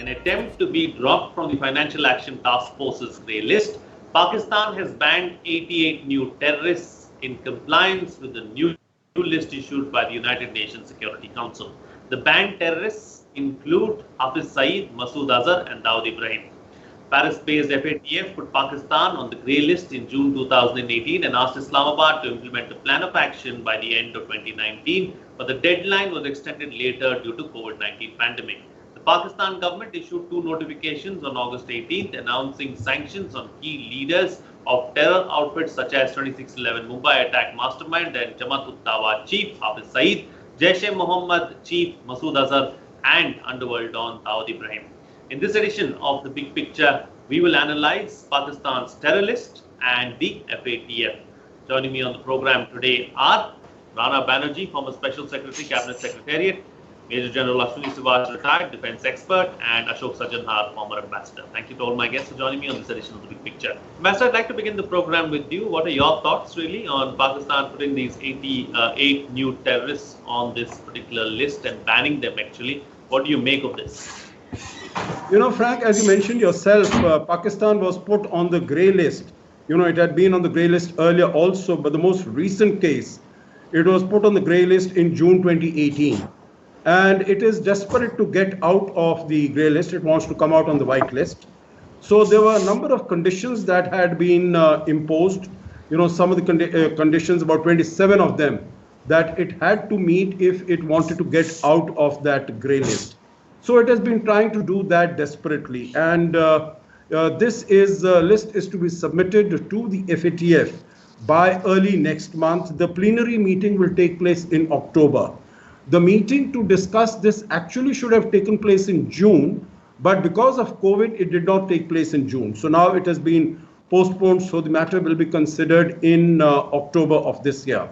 In an attempt to be dropped from the Financial Action Task Force's grey list, Pakistan has banned 88 new terrorists in compliance with the new list issued by the United Nations Security Council. The banned terrorists include UPSI, Masood Azhar and Dawood Ibrahim. Paris-based FATF put Pakistan on the grey list in June 2018 and asked Islamabad to implement a plan of action by the end of 2019, but the deadline was extended later due to COVID-19 pandemic. The Pakistan government issued two notifications on August 18th announcing sanctions on key leaders of terror outfits such as 2611 Mumbai attack mastermind and Jamaat-ut-Dawa chief Hafiz Saeed, Jaish-e-Mohammed chief Masood Azhar and underworld don Dawood Ibrahim. In this edition of The Big Picture, we will analyze Pakistan's terror list and the FATF. Joining me on the program today are Rana Banerjee, former Special Secretary, Cabinet Secretariat, Major General Ashwini Subhash, retired defense expert, and Ashok Sajanhar, former ambassador. Thank you to all my guests for joining me on this edition of The Big Picture. Ambassador, I'd like to begin the program with you. What are your thoughts really on Pakistan putting these 88 new terrorists on this particular list and banning them actually? What do you make of this? You know, Frank, as you mentioned yourself, Pakistan was put on the grey list. You know, it had been on the grey list earlier also, but the most recent case, it was put on the grey list in June 2018. And it is desperate to get out of the grey list. It wants to come out on the white list. So there were a number of conditions that had been imposed. You know, some of the conditions, about 27 of them, that it had to meet if it wanted to get out of that grey list. So it has been trying to do that desperately. And this list is to be submitted to the FATF by early next month. The plenary meeting will take place in October. The meeting to discuss this actually should have taken place in June, but because of COVID, it did not take place in June. So now it has been postponed, so the matter will be considered in October of this year.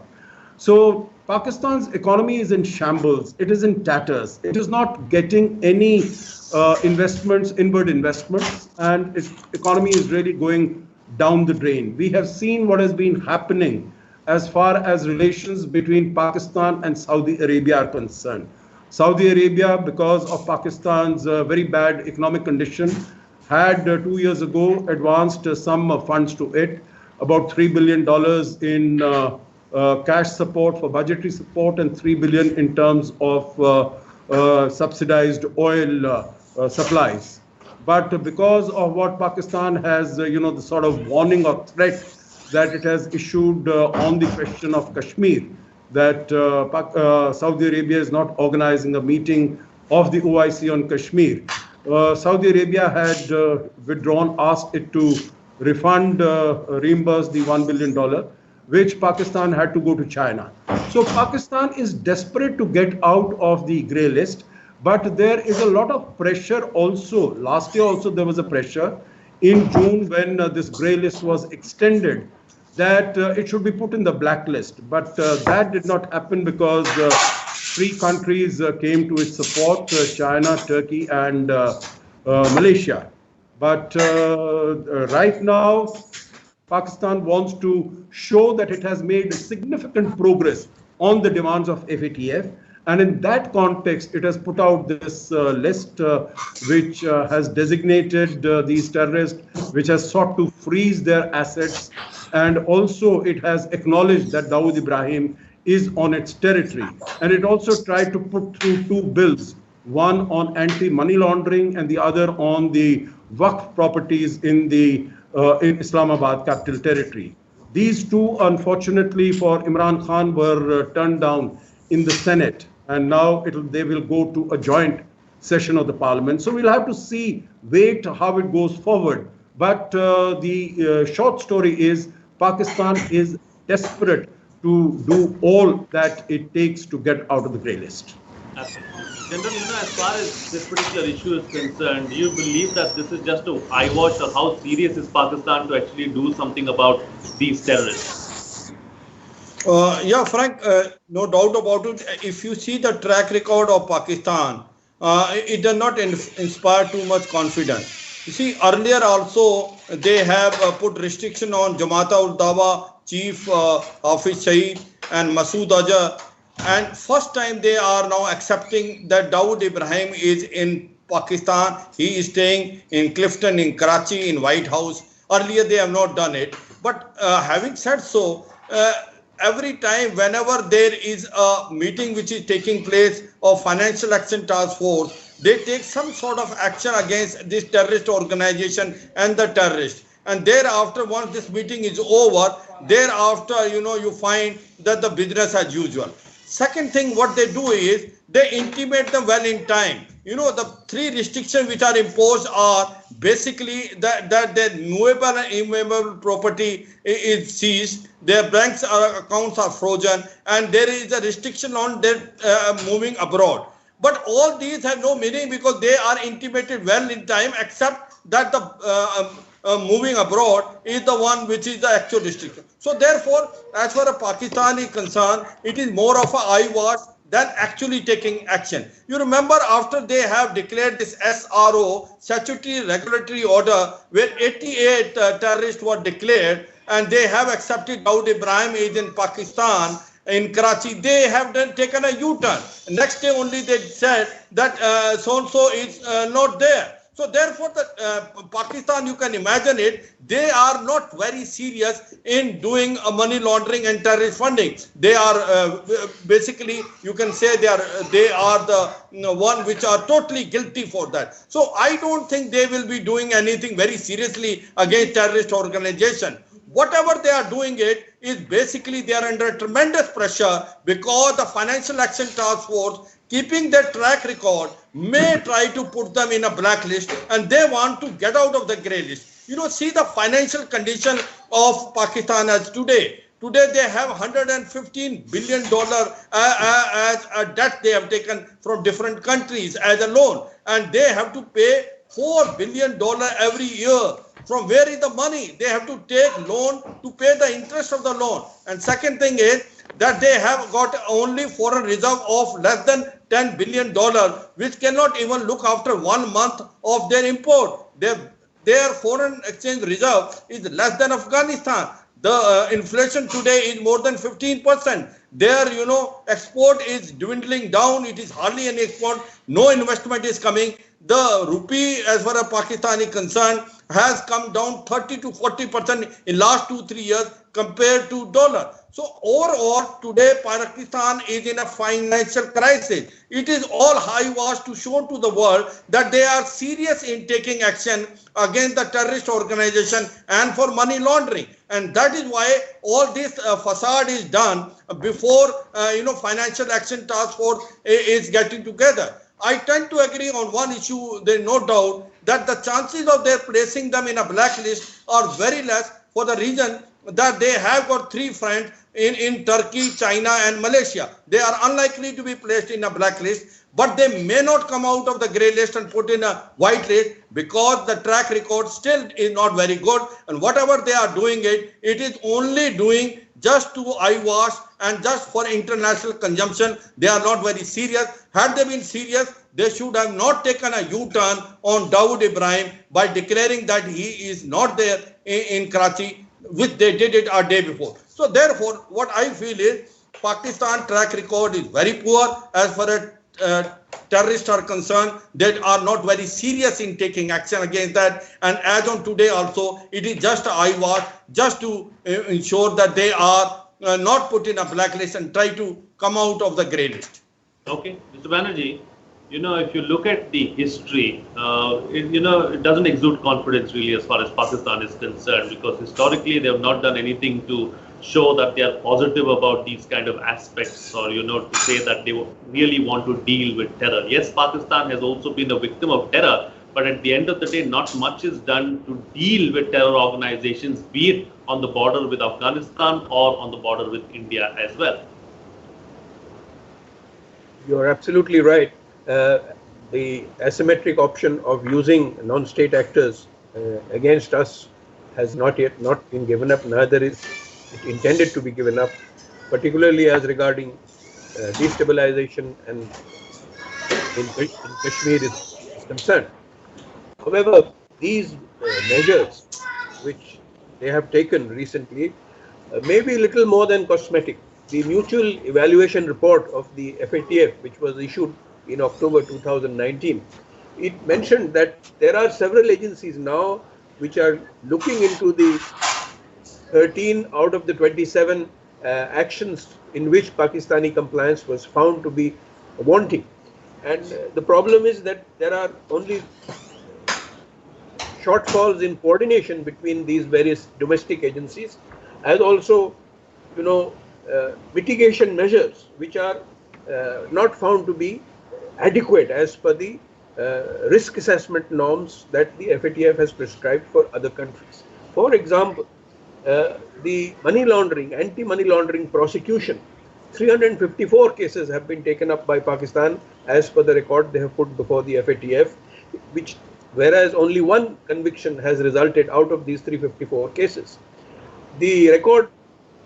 So Pakistan's economy is in shambles. It is in tatters. It is not getting any investments, inward investments, and its economy is really going down the drain. We have seen what has been happening as far as relations between Pakistan and Saudi Arabia are concerned. Saudi Arabia, because of Pakistan's very bad economic condition, had 2 years ago advanced some funds to it, about $3 billion in cash support for budgetary support and $3 billion in terms of subsidized oil supplies. But because of what Pakistan has, the sort of warning or threat that it has issued on the question of Kashmir, that Saudi Arabia is not organizing a meeting of the OIC on Kashmir. Saudi Arabia had withdrawn, asked it to refund, reimburse the $1 billion, which Pakistan had to go to China. So Pakistan is desperate to get out of the grey list, but there is a lot of pressure also. Last year also there was a pressure in June when this grey list was extended that it should be put in the blacklist. But that did not happen because three countries came to its support, China, Turkey and Malaysia. But right now, Pakistan wants to show that it has made significant progress on the demands of FATF. And in that context, it has put out this list which has designated these terrorists, which has sought to freeze their assets. And also it has acknowledged that Dawood Ibrahim is on its territory. And it also tried to put through two bills, one on anti-money laundering and the other on the Waqf properties in Islamabad capital territory. These two, unfortunately for Imran Khan, were turned down in the Senate, and now they will go to a joint session of the parliament. So we'll have to wait how it goes forward. But the short story is Pakistan is desperate to do all that it takes to get out of the grey list. Absolutely. General, as far as this particular issue is concerned, do you believe that this is just an eyewash, or how serious is Pakistan to actually do something about these terrorists? Yeah, Frank, no doubt about it. If you see the track record of Pakistan, it does not inspire too much confidence. You see, earlier also they have put restriction on Jamaat-ul-Dawa chief Hafiz Saeed and Masood Azhar. And first time they are now accepting that Dawood Ibrahim is in Pakistan. He is staying in Clifton, in Karachi, in White House. Earlier, they have not done it. But having said so, every time whenever there is a meeting which is taking place of Financial Action Task Force, they take some sort of action against this terrorist organization and the terrorists. And thereafter, once this meeting is over, thereafter, you find that the business as usual. Second thing, what they do is they intimate them well in time. The three restrictions which are imposed are basically that their movable and immovable property is seized, their bank accounts are frozen, and there is a restriction on their moving abroad. But all these have no meaning because they are intimated well in time, except that the moving abroad is the one which is the actual restriction. So therefore, as far as Pakistan is concerned, it is more of an eyewash than actually taking action. You remember after they have declared this SRO, Statutory Regulatory Order, where 88 terrorists were declared, and they have accepted Dawood Ibrahim is in Pakistan, in Karachi, they have taken a U-turn. Next day only they said that so-and-so is not there. So therefore, Pakistan, you can imagine it, they are not very serious in doing money laundering and terrorist funding. They are basically, you can say they are the one which are totally guilty for that. So I don't think they will be doing anything very seriously against terrorist organization. Whatever they are doing it is basically they are under tremendous pressure because the Financial Action Task Force, keeping their track record, may try to put them in a blacklist, and they want to get out of the grey list. See the financial condition of Pakistan as today. Today they have $115 billion as a debt they have taken from different countries as a loan, and they have to pay $4 billion every year. From where is the money? They have to take loan to pay the interest of the loan. And second thing is that they have got only foreign reserve of less than $10 billion, which cannot even look after 1 month of their import. Their foreign exchange reserve is less than Afghanistan. The inflation today is more than 15%. Their, export is dwindling down. It is hardly any export. No investment is coming. The rupee, as far as Pakistan is concerned, has come down 30 to 40% in last 2-3 years compared to dollar. So overall, today Pakistan is in a financial crisis. It is all eyewash to show to the world that they are serious in taking action against the terrorist organization and for money laundering. And that is why all this facade is done before, Financial Action Task Force is getting together. I tend to agree on one issue. There is no doubt that the chances of their placing them in a blacklist are very less, for the reason that they have got 3 friends in Turkey, China and Malaysia. They are unlikely to be placed in a blacklist, but they may not come out of the grey list and put in a white list because the track record still is not very good. And whatever they are doing it is only doing just to eyewash and just for international consumption. They are not very serious. Had they been serious, they should have not taken a U-turn on Dawood Ibrahim by declaring that he is not there in Karachi, which they did it a day before. So therefore, what I feel is Pakistan track record is very poor as far as terrorists are concerned. They are not very serious in taking action against that. And as on today also, it is just an eyewash, just to ensure that they are not put in a blacklist and try to come out of the grey list. Okay, Mr. Banerjee, if you look at the history, it doesn't exude confidence really as far as Pakistan is concerned, because historically they have not done anything to show that they are positive about these kind of aspects, or to say that they really want to deal with terror. Yes, Pakistan has also been a victim of terror, but at the end of the day, not much is done to deal with terror organizations, be it on the border with Afghanistan or on the border with India as well. You're absolutely right. The asymmetric option of using non-state actors against us has not been given up, neither is it intended to be given up, particularly as regarding destabilization and in Kashmir is concerned. However, these measures which they have taken recently may be little more than cosmetic. The mutual evaluation report of the FATF, which was issued in October 2019, it mentioned that there are several agencies now which are looking into the 13 out of the 27 actions in which Pakistani compliance was found to be wanting. And the problem is that there are only shortfalls in coordination between these various domestic agencies, as also, mitigation measures which are not found to be adequate as per the risk assessment norms that the FATF has prescribed for other countries. For example, the money laundering, anti-money laundering prosecution, 354 cases have been taken up by Pakistan as per the record they have put before the FATF, whereas only one conviction has resulted out of these 354 cases. The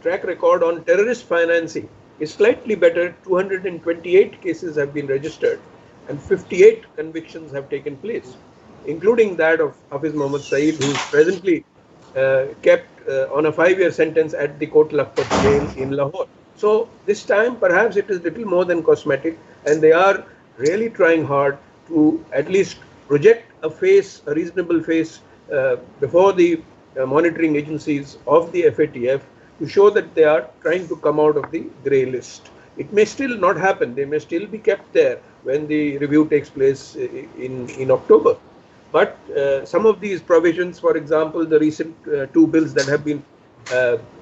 track record on terrorist financing is slightly better. 228 cases have been registered and 58 convictions have taken place, including that of Hafiz Mohammad Saeed, who is presently kept on a 5-year sentence at the Kot Lakhpat jail in Lahore. So this time perhaps it is little more than cosmetic, and they are really trying hard to at least project a reasonable face before the monitoring agencies of the FATF to show that they are trying to come out of the grey list. It may still not happen. They may still be kept there when the review takes place in October. But some of these provisions, for example, the recent 2 bills that have been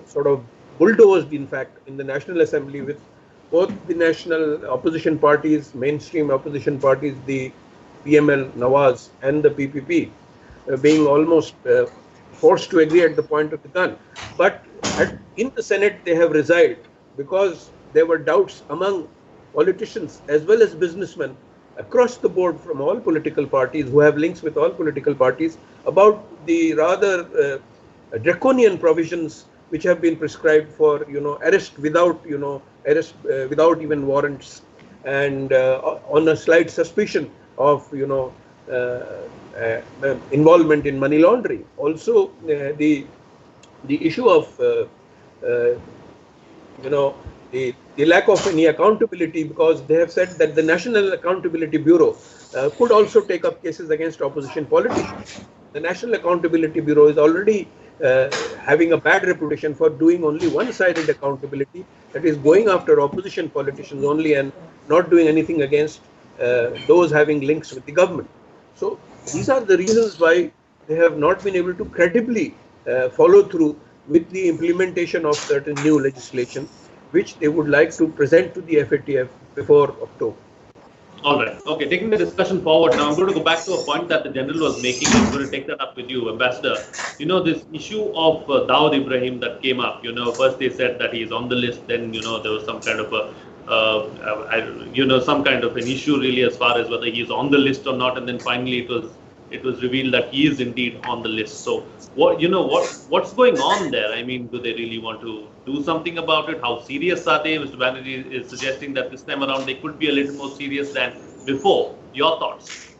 sort of bulldozed, in fact, in the National Assembly, with both the national opposition parties, mainstream opposition parties, the PML, Nawaz and the PPP, being almost forced to agree at the point of the gun. But in the Senate, they have resided because there were doubts among politicians as well as businessmen across the board from all political parties who have links with all political parties about the rather draconian provisions which have been prescribed for arrest without without even warrants, and on a slight suspicion of involvement in money laundering. Also, the issue of the lack of any accountability, because they have said that the National Accountability Bureau could also take up cases against opposition politicians. The National Accountability Bureau is already having a bad reputation for doing only one-sided accountability, that is going after opposition politicians only and not doing anything against those having links with the government. So these are the reasons why they have not been able to credibly follow through with the implementation of certain new legislation, which they would like to present to the FATF before October. All right. Okay. Taking the discussion forward now, I'm going to go back to a point that the general was making. I'm going to take that up with you, Ambassador. This issue of Dawood Ibrahim that came up. First they said that he's on the list. Then there was some kind of some kind of an issue really as far as whether he's on the list or not. And then finally it was revealed that he is indeed on the list. So what's going on there? I mean, do they really want to do something about it? How serious are they? Mr. Banerjee is suggesting that this time around they could be a little more serious than before. Your thoughts?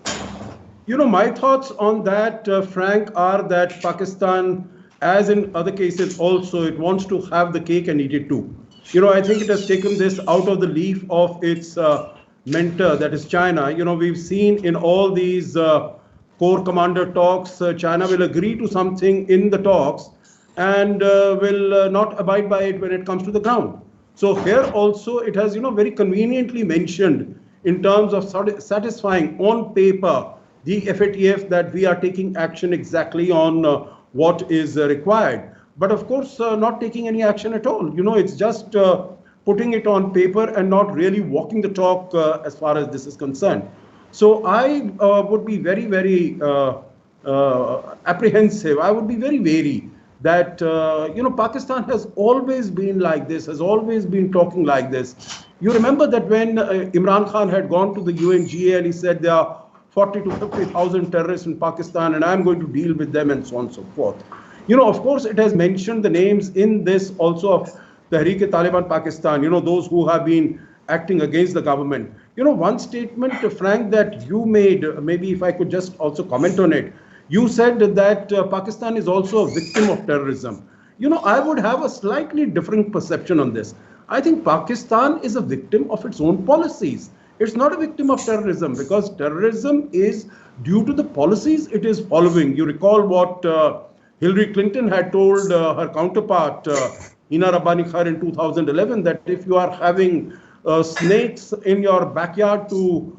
My thoughts on that, Frank, are that Pakistan, as in other cases also, it wants to have the cake and eat it too. I think it has taken this out of the leaf of its mentor, that is China. We've seen in all these Corps Commander talks, China will agree to something in the talks and will not abide by it when it comes to the ground. So here also it has, very conveniently mentioned in terms of satisfying on paper the FATF that we are taking action exactly on what is required. But of course, not taking any action at all. It's just putting it on paper and not really walking the talk as far as this is concerned. So I would be very, very apprehensive. I would be very wary that, Pakistan has always been like this, has always been talking like this. You remember that when Imran Khan had gone to the UNGA and he said there are 40 to 50,000 terrorists in Pakistan and I'm going to deal with them and so on and so forth. Of course, it has mentioned the names in this also of Tehreek-e-Taliban Pakistan, those who have been acting against the government. One statement, Frank, that you made, maybe if I could just also comment on it, you said that Pakistan is also a victim of terrorism. I would have a slightly different perception on this. I think Pakistan is a victim of its own policies. It's not a victim of terrorism, because terrorism is due to the policies it is following. You recall what Hillary Clinton had told her counterpart, Hina Rabbani Khair, in 2011, that if you are having snakes in your backyard to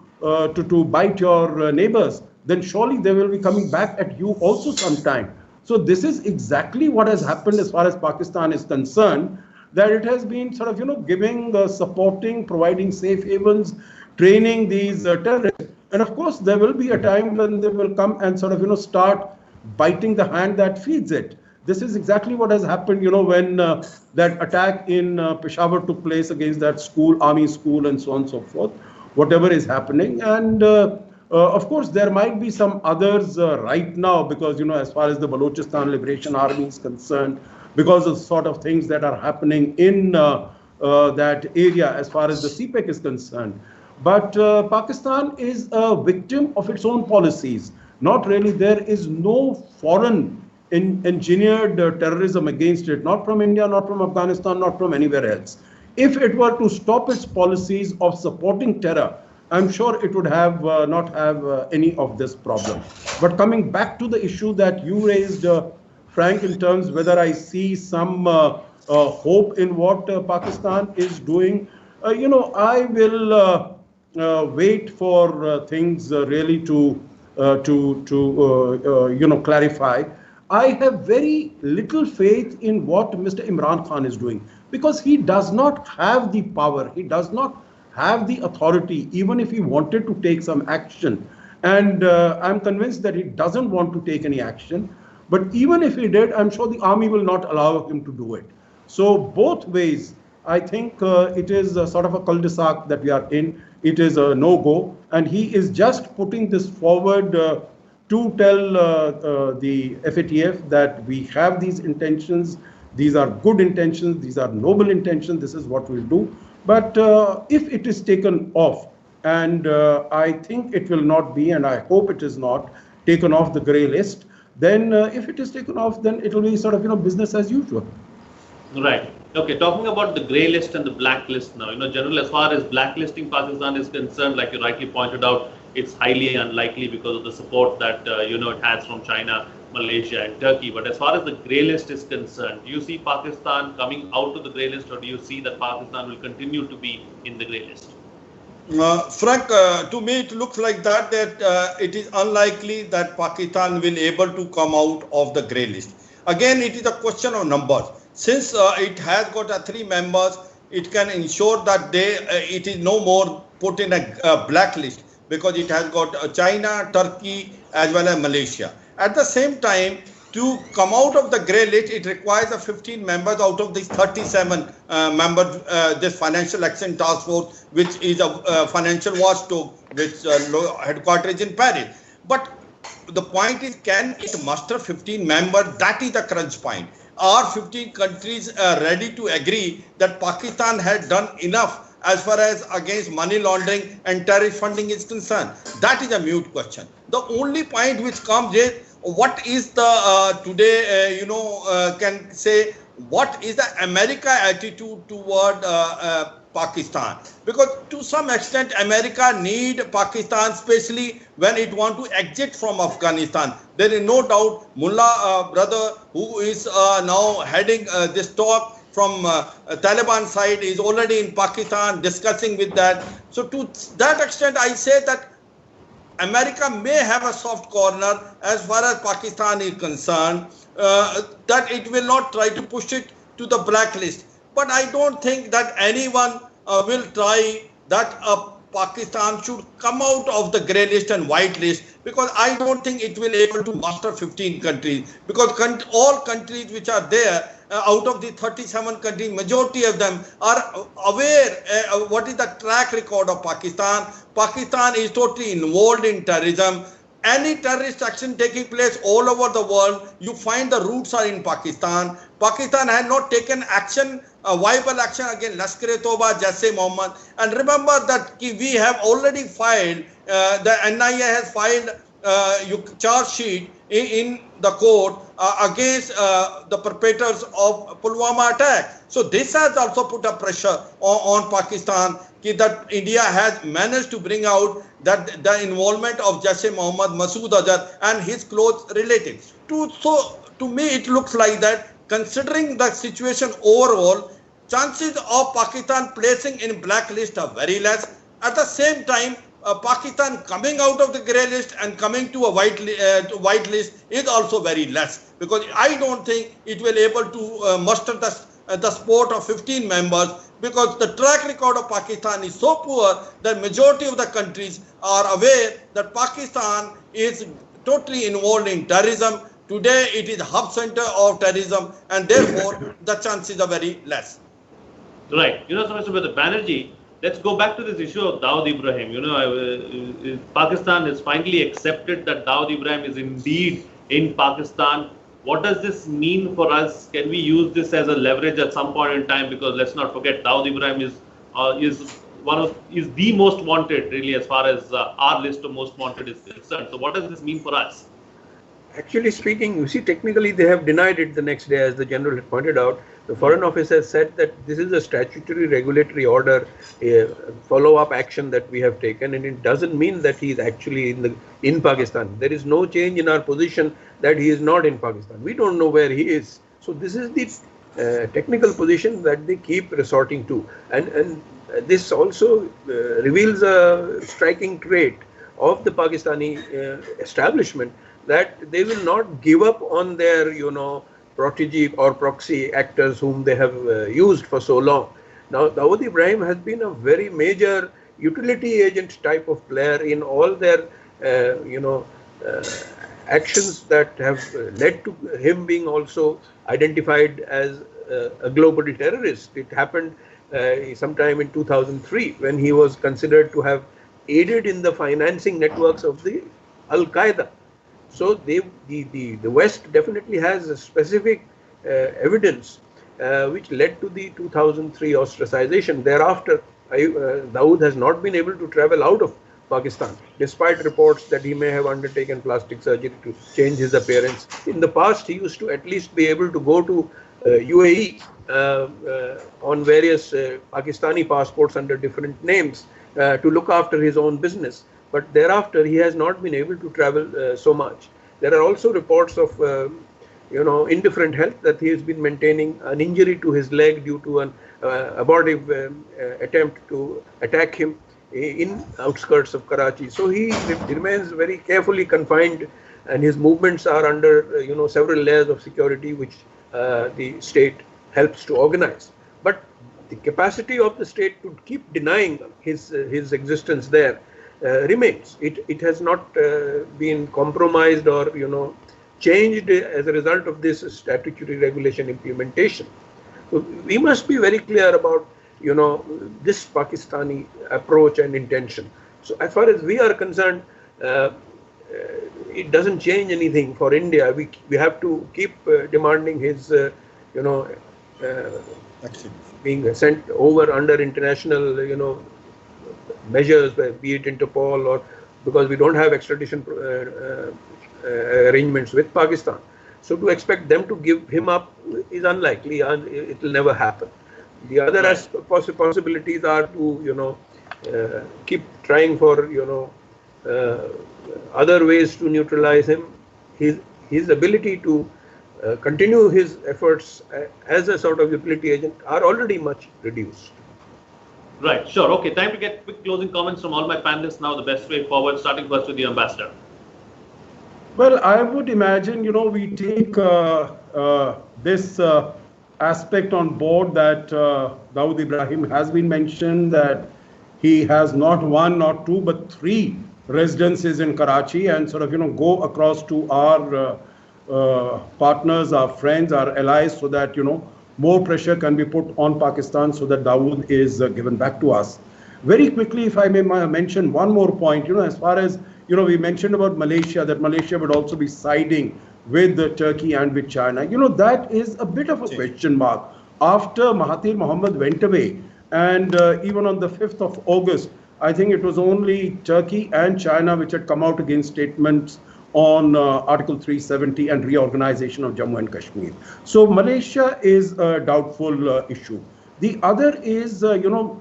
bite your neighbors, then surely they will be coming back at you also sometime. So this is exactly what has happened as far as Pakistan is concerned, that it has been sort of, giving, supporting, providing safe havens, training these terrorists. And of course, there will be a time when they will come and sort of, start biting the hand that feeds it. This is exactly what has happened, when that attack in Peshawar took place against that school, army school, and so on and so forth, whatever is happening. And of course, there might be some others right now, because, as far as the Balochistan Liberation Army is concerned, because of the sort of things that are happening in that area as far as the CPEC is concerned. But Pakistan is a victim of its own policies. Not really. There is no foreign engineered terrorism against it, not from India, not from Afghanistan, not from anywhere else. If it were to stop its policies of supporting terror, I'm sure it would have not have any of this problem. But coming back to the issue that you raised, Frank, in terms whether I see some hope in what Pakistan is doing, I will wait for things really to clarify. I have very little faith in what Mr. Imran Khan is doing, because he does not have the power. He does not have the authority, even if he wanted to take some action. And I'm convinced that he doesn't want to take any action. But even if he did, I'm sure the army will not allow him to do it. So both ways, I think it is a sort of a cul-de-sac that we are in. It is a no-go. And he is just putting this forward to tell the FATF that we have these intentions. These are good intentions. These are noble intentions. This is what we'll do. But if it is taken off, and I think it will not be, and I hope it is not taken off the grey list, then if it is taken off, then it will be sort of, business as usual. Right. Okay. Talking about the grey list and the black list now, General, as far as blacklisting Pakistan is concerned, like you rightly pointed out, it's highly unlikely because of the support that, it has from China, Malaysia and Turkey. But as far as the grey list is concerned, do you see Pakistan coming out of the grey list, or do you see that Pakistan will continue to be in the grey list? Frank, to me it looks like that it is unlikely that Pakistan will able to come out of the grey list. Again, it is a question of numbers. Since it has got 3 members, it can ensure that it is no more put in a blacklist, because it has got China, Turkey as well as Malaysia. At the same time, to come out of the grey list, it requires 15 members out of these 37 members, this Financial Action Task Force, which is a financial watchdog, which headquarters in Paris. But the point is, can it muster 15 members? That is the crunch point. Are 15 countries ready to agree that Pakistan has done enough as far as against money laundering and terrorist funding is concerned? That is a mute question. The only point which comes is, what is the today, can say, what is the America attitude toward Pakistan? Because to some extent, America need Pakistan, especially when it want to exit from Afghanistan. There is no doubt Mullah brother, who is now heading this talk from Taliban side, is already in Pakistan discussing with that. So to that extent, I say that America may have a soft corner as far as Pakistan is concerned, that it will not try to push it to the blacklist. But I don't think that anyone will try that Pakistan should come out of the grey list and white list, because I don't think it will able to muster 15 countries, because all countries which are there, out of the 37 countries, majority of them are aware what is the track record of Pakistan. Pakistan is totally involved in terrorism. Any terrorist action taking place all over the world, you find the roots are in Pakistan. Pakistan has not taken action, viable action against Lashkar-e-Toba, Jaish-e-Mohammed. And remember that we have already filed, the NIA has filed charge sheet in the court against the perpetrators of Pulwama attack. So this has also put a pressure on Pakistan that India has managed to bring out that the involvement of Jaish Mohammed Masood Azhar and his close relatives. So to me, it looks like that, considering the situation overall, chances of Pakistan placing in blacklist are very less. At the same time, Pakistan coming out of the grey list and coming to a white list is also very less, because I don't think it will able to muster the support of 15 members, because the track record of Pakistan is so poor that majority of the countries are aware that Pakistan is totally involved in terrorism. Today it is a hub center of terrorism, and therefore the chances are very less. Right. So Mr. Banerjee, let's go back to this issue of Dawood Ibrahim. Pakistan has finally accepted that Dawood Ibrahim is indeed in Pakistan. What does this mean for us? Can we use this as a leverage at some point in time? Because let's not forget, Dawood Ibrahim is the most wanted, really, as far as our list of most wanted is concerned. So what does this mean for us? Actually speaking, you see, technically they have denied it the next day, as the General had pointed out. The Foreign Office has said that this is a statutory regulatory order, a follow-up action that we have taken, and it doesn't mean that he is actually in Pakistan. There is no change in our position that he is not in Pakistan. We don't know where he is. So this is the technical position that they keep resorting to. And this also reveals a striking trait of the Pakistani establishment, that they will not give up on their, protege or proxy actors whom they have used for so long. Now, Dawood Ibrahim has been a very major utility agent type of player in all their, actions that have led to him being also identified as a global terrorist. It happened sometime in 2003 when he was considered to have aided in the financing networks of the Al-Qaeda. So the West definitely has a specific evidence which led to the 2003 ostracization. Thereafter, Dawood has not been able to travel out of Pakistan, despite reports that he may have undertaken plastic surgery to change his appearance. In the past, he used to at least be able to go to UAE on various Pakistani passports under different names to look after his own business. But thereafter, he has not been able to travel so much. There are also reports of, indifferent health, that he has been maintaining an injury to his leg due to an abortive attempt to attack him in outskirts of Karachi. So he remains very carefully confined, and his movements are under, several layers of security, which the state helps to organize. But the capacity of the state to keep denying his existence there remains. It has not been compromised or changed as a result of this statutory regulation implementation. So we must be very clear about this Pakistani approach and intention. So as far as we are concerned, it doesn't change anything for India. We have to keep demanding his being sent over under international measures, be it Interpol, or because we don't have extradition arrangements with Pakistan. So to expect them to give him up is unlikely, and it will never happen. The other possibilities are to keep trying for other ways to neutralize him. His ability to continue his efforts as a sort of utility agent are already much reduced. Right, sure. Okay, time to get quick closing comments from all my panelists now. The best way forward, starting first with the Ambassador. Well, I would imagine, we take this aspect on board that Dawood Ibrahim has been mentioned, that he has not one, not two, but three residences in Karachi, and sort of, go across to our partners, our friends, our allies, so that, more pressure can be put on Pakistan so that Dawood is given back to us. Very quickly, if I may mention one more point, as far as, we mentioned about Malaysia, that Malaysia would also be siding with Turkey and with China. That is a bit of a question mark. After Mahathir Mohamad went away, and even on the 5th of August, I think it was only Turkey and China which had come out against statements on Article 370 and reorganization of Jammu and Kashmir. So Malaysia is a doubtful issue. The other is,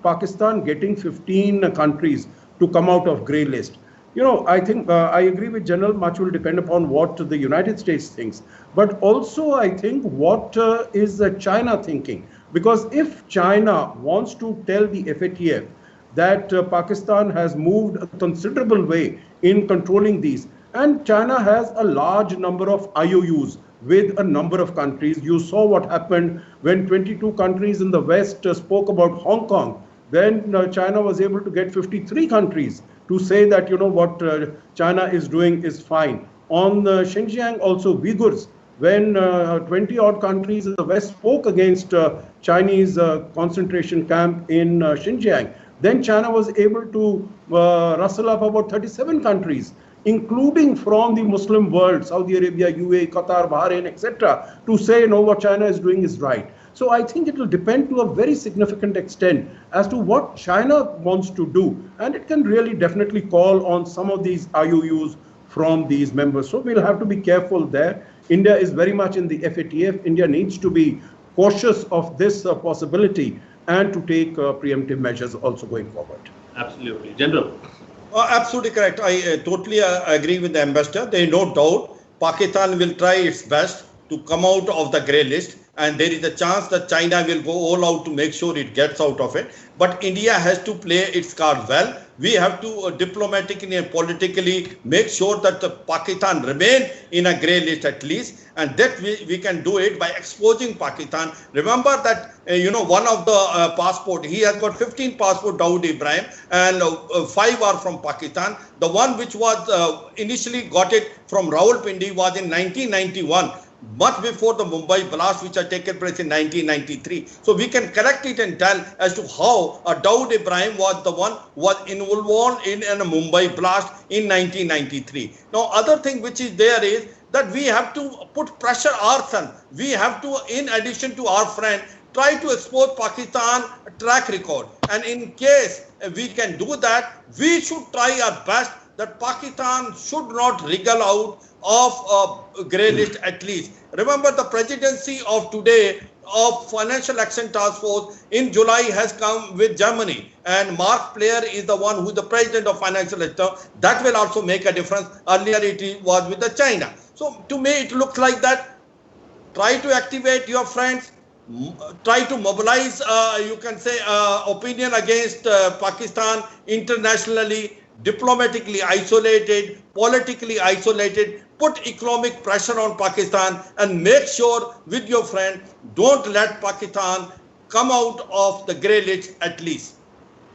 Pakistan getting 15 countries to come out of grey list. I think I agree with General, much will depend upon what the United States thinks. But also, I think, what is China thinking? Because if China wants to tell the FATF that Pakistan has moved a considerable way in controlling these, and China has a large number of IOUs with a number of countries. You saw what happened when 22 countries in the West spoke about Hong Kong. Then China was able to get 53 countries to say that, what China is doing is fine. On Xinjiang, also Uyghurs, when 20 odd countries in the West spoke against Chinese concentration camp in Xinjiang, then China was able to rustle up about 37 countries, including from the Muslim world, Saudi Arabia, UAE, Qatar, Bahrain, etc., to say, what China is doing is right. So I think it will depend to a very significant extent as to what China wants to do. And it can really definitely call on some of these IOUs from these members. So we'll have to be careful there. India is very much in the FATF. India needs to be cautious of this possibility and to take preemptive measures also going forward. Absolutely. General. Absolutely correct. I totally agree with the ambassador. There is no doubt Pakistan will try its best to come out of the grey list, and there is a chance that China will go all out to make sure it gets out of it. But India has to play its card well. We have to diplomatically and politically make sure that Pakistan remain in a grey list at least, and that we can do it by exposing Pakistan. Remember that one of the passport, he has got 15 passport, Dawood Ibrahim, and 5 are from Pakistan. The one which was initially got it from Rawalpindi was in 1991. Much before the Mumbai blast, which had taken place in 1993. So we can correct it and tell as to how Dawood Ibrahim was the one who was involved in a Mumbai blast in 1993. Now, other thing which is there is that we have to put pressure ourselves. We have to, in addition to our friend, try to expose Pakistan track record. And in case we can do that, we should try our best that Pakistan should not wriggle out of a grey list at least. Remember, the presidency of today of Financial Action Task Force in July has come with Germany, and Mark Player is the one who is the president of Financial Action. That will also make a difference. Earlier it was with the China. So to me it looks like that. Try to activate your friends. Try to mobilize, you can say, opinion against Pakistan internationally, diplomatically isolated, politically isolated. Put economic pressure on Pakistan and make sure with your friend, don't let Pakistan come out of the grey list at least.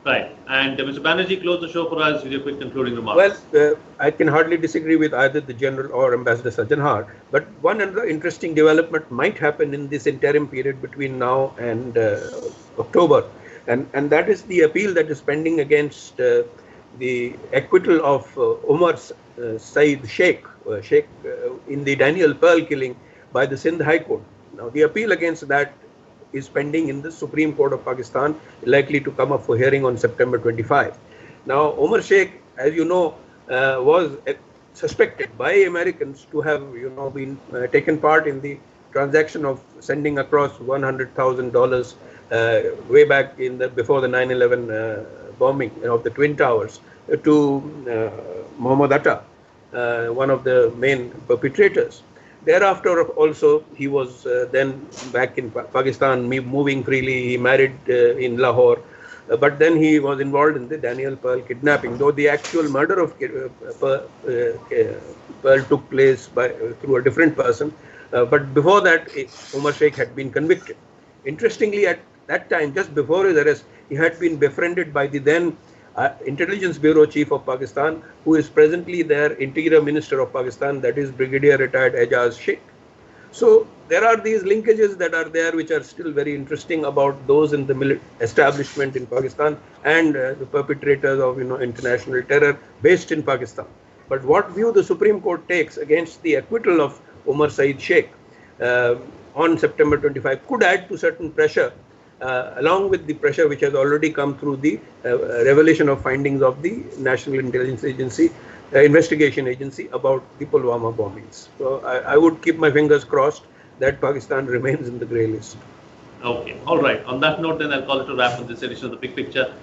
Right. And Mr. Banerjee, close the show for us with your quick concluding remarks. Well, I can hardly disagree with either the General or Ambassador Sajjanhar, but one other interesting development might happen in this interim period between now and October, and that is the appeal that is pending against the acquittal of Omar Saeed Sheikh in the Daniel Pearl killing by the Sindh High Court. Now, the appeal against that is pending in the Supreme Court of Pakistan, likely to come up for hearing on September 25. Now, Omar Sheikh, as you know, was suspected by Americans to have, been taken part in the transaction of sending across $100,000 way back before the 9/11 bombing of the Twin Towers to Muhammad Atta, one of the main perpetrators. Thereafter, also, he was then back in Pakistan, moving freely. He married in Lahore, but then he was involved in the Daniel Pearl kidnapping, though the actual murder of Pearl took place through a different person. But before that, Omar Sheikh had been convicted. Interestingly, at that time, just before his arrest, he had been befriended by the then Intelligence Bureau Chief of Pakistan, who is presently their Interior Minister of Pakistan, that is Brigadier Retired Ejaz Sheikh. So there are these linkages that are there, which are still very interesting about those in the establishment in Pakistan and the perpetrators of international terror based in Pakistan. But what view the Supreme Court takes against the acquittal of Omar Saeed Sheikh on September 25 could add to certain pressure, along with the pressure which has already come through the revelation of findings of the National Intelligence Agency, Investigation Agency about the Pulwama bombings. So I would keep my fingers crossed that Pakistan remains in the grey list. Okay. All right. On that note, then I'll call it a wrap on this edition of the Big Picture.